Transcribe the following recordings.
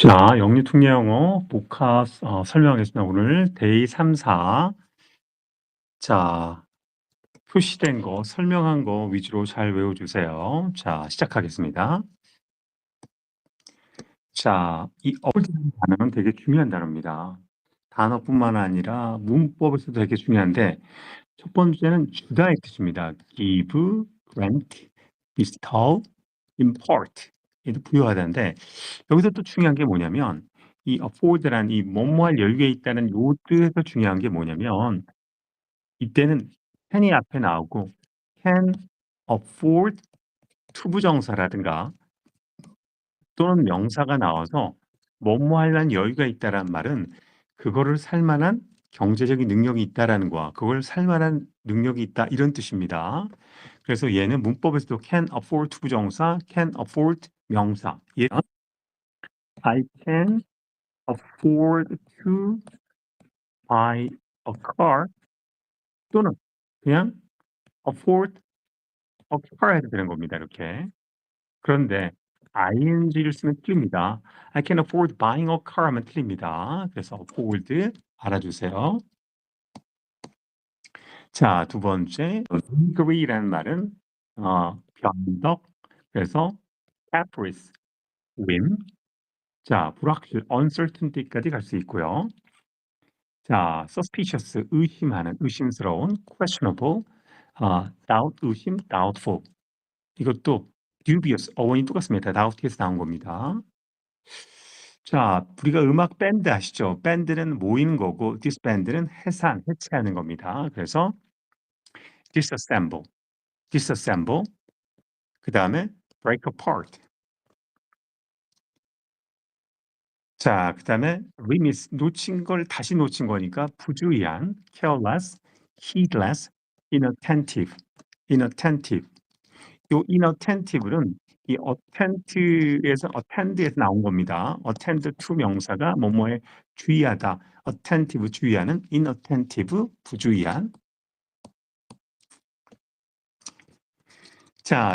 자, 영유통계영어 모카 설명하겠습니다. 오늘 데이 3, 4. 자, 표시된 거, 설명한 거 위주로 잘 외워주세요. 자, 시작하겠습니다. 자, 이 어울리는 단어는 되게 중요한 단어입니다. 단어뿐만 아니라 문법에서도 되게 중요한데, 첫 번째는 주다의 뜻입니다. give, grant, bestow, impart. 얘도 부여하다인데, 여기서 또 중요한 게 뭐냐면, 이 afford란 이 뭐뭐할 여유가 있다는 요 뜻에서 중요한 게 뭐냐면, 이때는 can이 앞에 나오고, can afford 투부정사라든가 또는 명사가 나와서 뭐뭐 하려는 여유가 있다란 말은 그거를 살 만한 경제적인 능력이 있다라는 거야. 그걸 살 만한 능력이 있다 이런 뜻입니다. 그래서 얘는 문법에서도 can afford 투부정사, can afford 명사. 얘는 I can afford to buy a car 또는 그냥 afford a car 해도 되는 겁니다. 이렇게. 그런데 ing를 쓰면 틀립니다. I can afford buying a car 하면 틀립니다. 그래서 afford 알아주세요. 자, 두 번째, agree라는 말은 변덕, 그래서 caprice, whim, 자, 불확실, uncertainty까지 갈 수 있고요. 자, suspicious, 의심하는, 의심스러운, questionable, doubt, 의심, doubtful. 이것도 dubious, 어원이 똑같습니다. doubt에서 나온 겁니다. 자, 우리가 음악 밴드 아시죠? 밴드는 모이는 거고 disband는 해산, 해체하는 겁니다. 그래서 disassemble, disassemble. 그다음에 break apart. 자, 그다음에 remiss, 놓친 걸 다시 놓친 거니까 부주의한, careless, heedless, inattentive, inattentive. 요 inattentive는 이 attend에서 나온 겁니다. attend to 명사가 뭐뭐에 주의하다, attentive 주의하는, inattentive 부주의한. 자,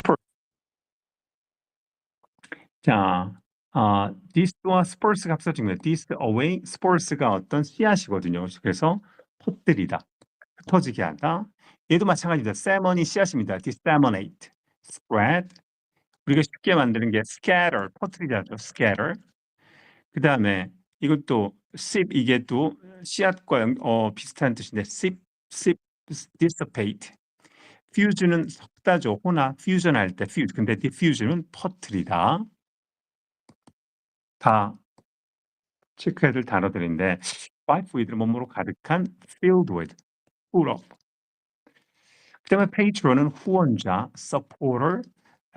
자, this와 spurs가 합쳐집니다. this away, spurs가 어떤 씨앗이거든요. 그래서 퍼뜨리다, 흩어지게 하다. 얘도 마찬가지입니다. salmon이 씨앗입니다. disseminate, spread. 우리가 쉽게 만드는 게 scatter, 퍼뜨리다죠. scatter. 그 다음에 이것도 sip 이게 또 씨앗과 비슷한 뜻인데 sip, dissipate. fuse는 섞다죠. 혼합, fusion 할 때 fuse. 근데 diffusion은 퍼뜨리다. 다 체크해야 될 단어들인데 wipe with 뭐뭐로 가득한, filled with, full of. 그 다음에 patron은 후원자, supporter,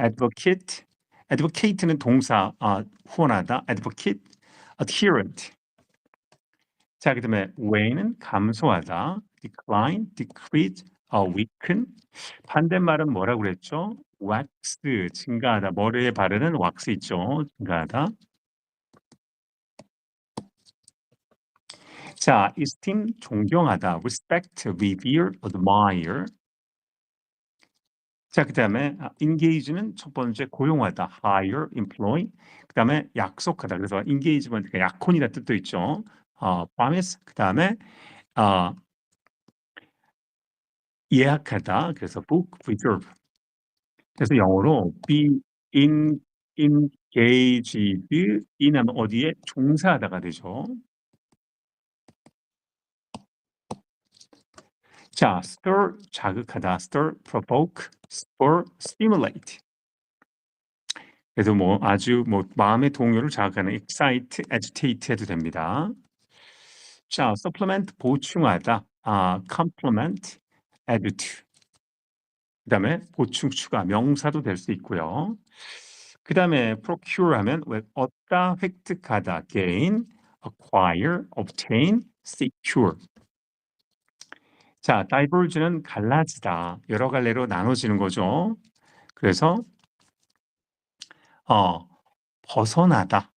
advocate. advocate는 동사, 후원하다, advocate, adherent. 자, 그다음에 weight는 감소하다, decline, decrease, weaken. 반대말은 뭐라고 그랬죠? wax, 증가하다. 머리에 바르는 왁스 있죠? 증가하다. 자, esteem, 존경하다, respect, revere, admire. 자, 그다음에 engage는 첫 번째 고용하다, hire, employ. 그다음에 약속하다. 그래서 engage면 약혼이다 뜻도 있죠. promise. 그다음에 예약하다. 그래서 book, reserve. 그래서 영어로 be engaged in 하면 어디에 종사하다가 되죠. 자, stir 자극하다, stir, provoke, spur, stimulate. 그래서 뭐 아주 뭐 마음의 동요를 자극하는 excite, agitate 해도 됩니다. 자, supplement 보충하다, complement, add to. 그다음에 보충, 추가, 명사도 될 수 있고요. 그다음에 procure 하면 얻다, 획득하다, gain, acquire, obtain, secure. 자, diverge는 갈라지다, 여러 갈래로 나눠지는 거죠. 그래서 벗어나다.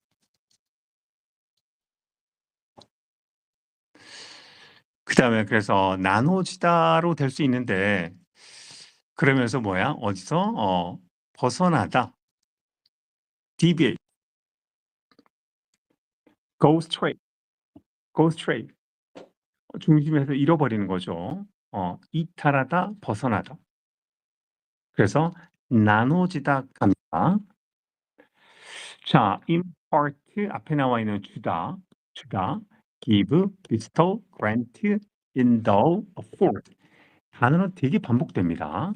그다음에 그래서 나눠지다로 될 수 있는데 그러면서 뭐야? 어디서 벗어나다, deviate. go straight, go straight. 중심에서 잃어버리는 거죠. 이탈하다, 벗어나다. 그래서 나눠지다 갑니다. 자, impart 앞에 나와 있는 주다, give, bestow, grant, endow, afford. 단어는 되게 반복됩니다.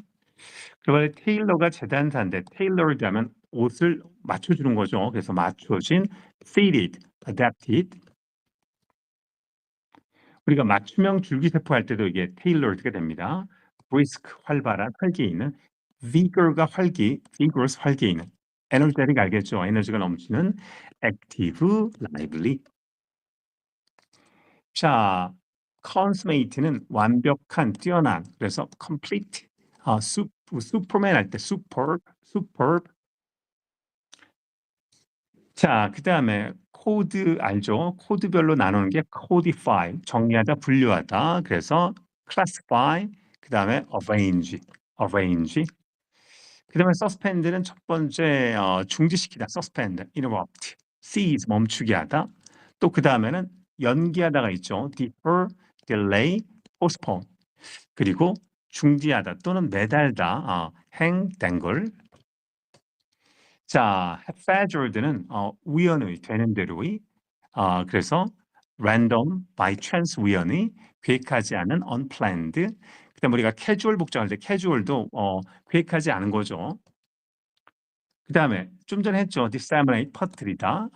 그리고 테일러가 재단사인데 tailored 하면 옷을 맞춰주는 거죠. 그래서 맞춰진, fitted, adapted. 우리가 맞춤형 줄기세포 할 때도 이게 tailored가 됩니다. brisk, 활발한, 활기 있는, vigor가 vigorous, 활기 있는, energetic 알겠죠? 에너지가 넘치는, active, lively. 자, consummate는 완벽한, 뛰어난, 그래서 complete, superman 할 때 superb. 자, 그 다음에 코드 알죠? 코드별로 나누는 게 codify, 정리하다, 분류하다. 그래서 classify, 그 다음에 arrange. 그 다음에 suspend는 첫 번째 중지시키다, suspend, interrupt, seize, 멈추게 하다. 또 그 다음에는 연기하다가 있죠. defer, delay, postpone. 그리고 중지하다 또는 매달다, hang, dangle. 자, haphazard는 우연의, 되는 대로의. 그래서 random, by chance 우연히, 계획하지 않은 unplanned. 그다음 우리가 casual 복잡할 때 casual도 계획하지 않은 거죠. 그다음에 좀 전에 했죠. disseminate, 퍼뜨리다,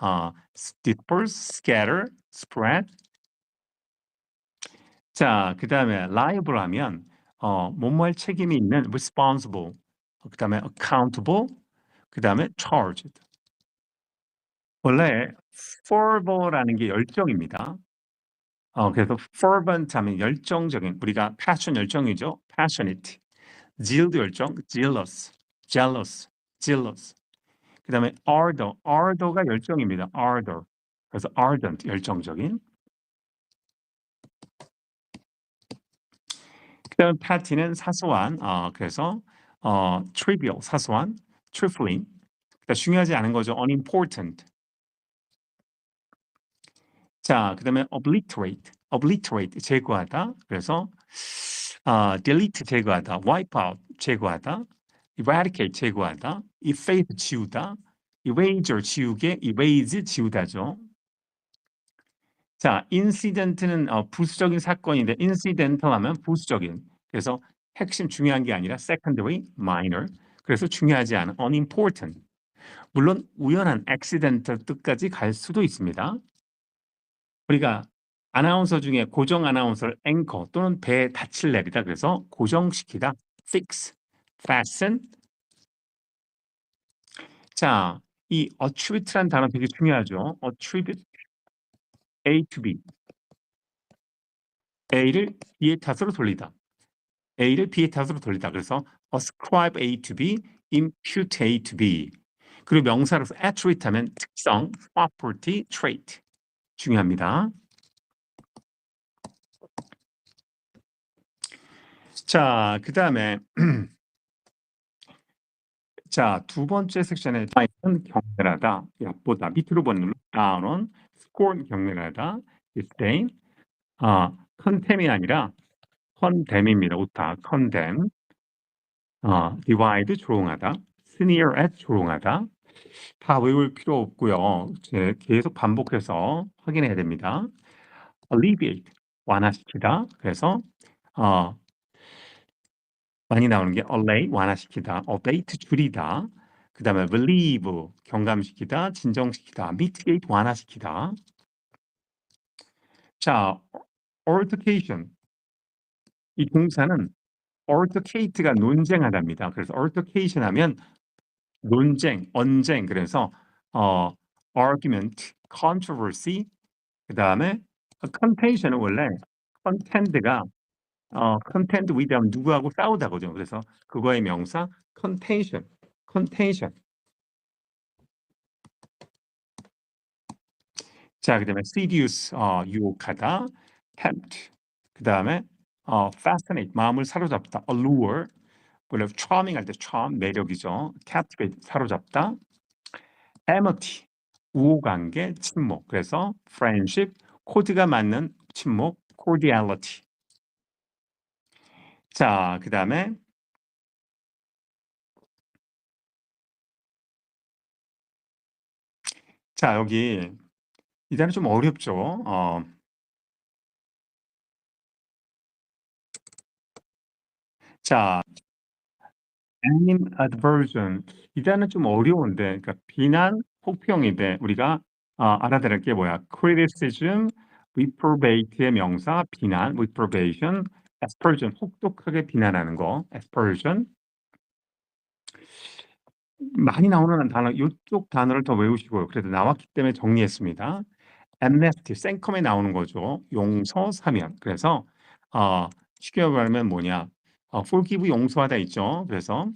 disperse, scatter, spread. 자, 그다음에 liable 하면 뭐뭐할 책임이 있는 responsible, 그다음에 accountable, 그다음에 charged. 원래 fervor라는 게 열정입니다. 그래서 fervent 하면 열정적인, 우리가 passion 열정이죠. passionate. zeal도 열정, jealous. 그다음에 ardor가 열정입니다. ardor. 그래서 ardent 열정적인. 그다음에 petty는 사소한, 그래서 trivial 사소한, trifling. 그러니까 중요하지 않은 거죠. unimportant. 자, 그다음에 obliterate 제거하다. 그래서 delete 제거하다, wipe out 제거하다, eradicate 제거하다, efface 지우다, eraser 지우개, erase 지우다죠. 자, incident는 부수적인 사건인데 incidental 하면 부수적인. 그래서 핵심 중요한 게 아니라 secondary, minor. 그래서 중요하지 않은 unimportant. 물론 우연한 accidental 뜻까지 갈 수도 있습니다. 우리가 아나운서 중에 고정 아나운서를 앵커 또는 배에 닻을 내리다, 그래서 고정시키다, fix, fasten. 자, 이 attribute라는 단어 되게 중요하죠. attribute, A to B. A를 B의 탓으로 돌리다. A를 B의 탓으로 돌리다. 그래서 ascribe A to B, impute A to B. 그리고 명사로서 attribute 하면 특성, property, trait. 중요합니다. 자, 그 다음에 자, 두 번째 섹션에 는 경멸하다, 얕보다, 밑으로 보는 down on, scorn 경멸하다, disdain, condemn이 아니라 condemn입니다. 오타, condemn, divide 조롱하다, sneer at 조롱하다. 다 외울 필요 없고요. 계속 반복해서 확인해야 됩니다. alleviate 완화시키다. 그래서 많이 나오는 게 allay 완화시키다, abate 줄이다, 그 다음에 relieve 경감시키다, 진정시키다, mitigate 완화시키다. 자, altercation 이 동사는 altercate가 논쟁하다입니다. 그래서 altercation 하면 논쟁, 언쟁. 그래서 argument, controversy. 그 다음에 contention은 원래 contend가 contend with 하면 누구하고 싸우다거든요. 그래서 그거의 명사 contention. 자, 그다음에 seduce 유혹하다, tempt. 그다음에 fascinate 마음을 사로잡다, allure. 원래 charming 할 때 charm 매력이죠. captivate 사로잡다. amity 우호관계, 친목. 그래서 friendship, 코드가 맞는 친목, cordiality. 자, 그 다음에 자, 여기 이 단어 좀 어렵죠? 자, animadversion. 이 단어 좀 어려운데, 그러니까 비난, 혹평인데 우리가 알아들을 게 뭐야? criticism, reprobate의 명사, 비난, reprobation, aspersion, 혹독하게 비난하는 거, aspersion. 많이 나오는 단어, 이쪽 단어를 더 외우시고요. 그래도 나왔기 때문에 정리했습니다. amnesty, 생컴에 나오는 거죠. 용서, 사면. 그래서 쉽게 말하면 뭐냐? forgive, 용서하다 있죠. 그래서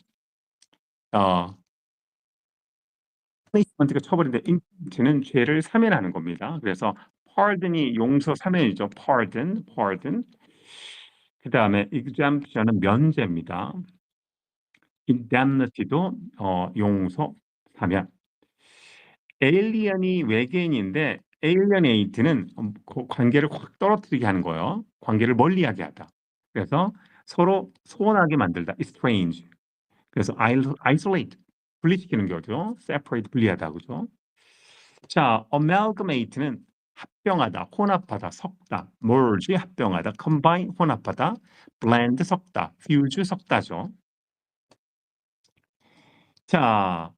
punishment가 처벌인데 인는 죄를 사면하는 겁니다. 그래서 pardon이 용서, 사면이죠. pardon. 그 다음에 exemption은 면제입니다. indemnity도 용서, 사면. alien이 외계인인데 alienate는 그 관계를 확 떨어뜨리게 하는 거예요. 관계를 멀리하게 하다. 그래서 서로 소원하게 만들다. estrange. 그래서 isolate, 분리시키는 거죠. separate, 분리하다. 그죠? 자, amalgamate는 합병하다, 혼합하다, 섞다. merge, 합병하다. combine, 혼합하다. blend, 섞다. fuse, 섞다죠. 자,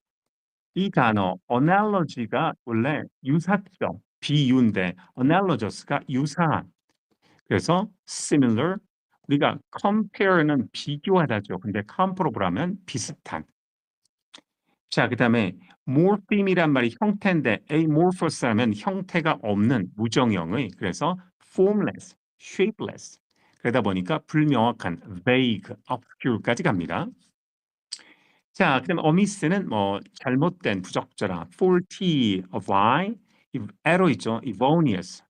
이 단어 analogy가 원래 유사성, 비유인데 analogous가 유사한. 그래서 similar, 우리가 compare는 비교하다죠. 근데 comparable하면 비슷한. 자, 그다음에 morpheme이란 말이 형태인데 amorphous 하면 형태가 없는 무정형의, 그래서 formless, shapeless. 그러다 보니까 불명확한, vague, obscure까지 갑니다. 자, 그다음에 omis는 뭐 잘못된, 부적절한, faulty, awry, error 있죠, erroneous,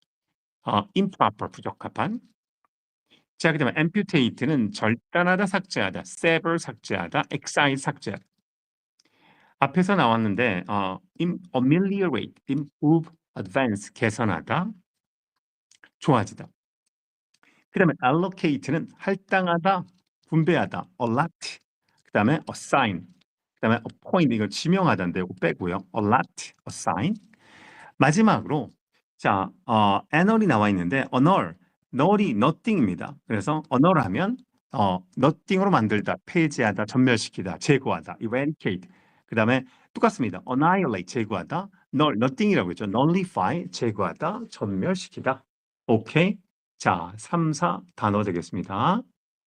improper, 부적합한. 자, 그다음에 amputate는 절단하다, 삭제하다, sever, 삭제하다, excise, 삭제하다. 앞에서 나왔는데 ameliorate, improve, advance, 개선하다, 좋아지다. 그다음에 allocate는 할당하다, 분배하다, allot. 그다음에 assign. 그다음에 appoint, 이거 지명하다인데 이거 빼고요. allot, assign. 마지막으로 자, annul이 나와 있는데 annul, null이 nothing입니다. 그래서 annul 하면 nothing으로 만들다, 폐지하다, 전멸시키다, 제거하다, eradicate. 그다음에 똑같습니다. annihilate, 제거하다, null, nothing이라고 했죠. nullify, 제거하다, 전멸시키다. 오케이? 자, 3, 4 단어 되겠습니다.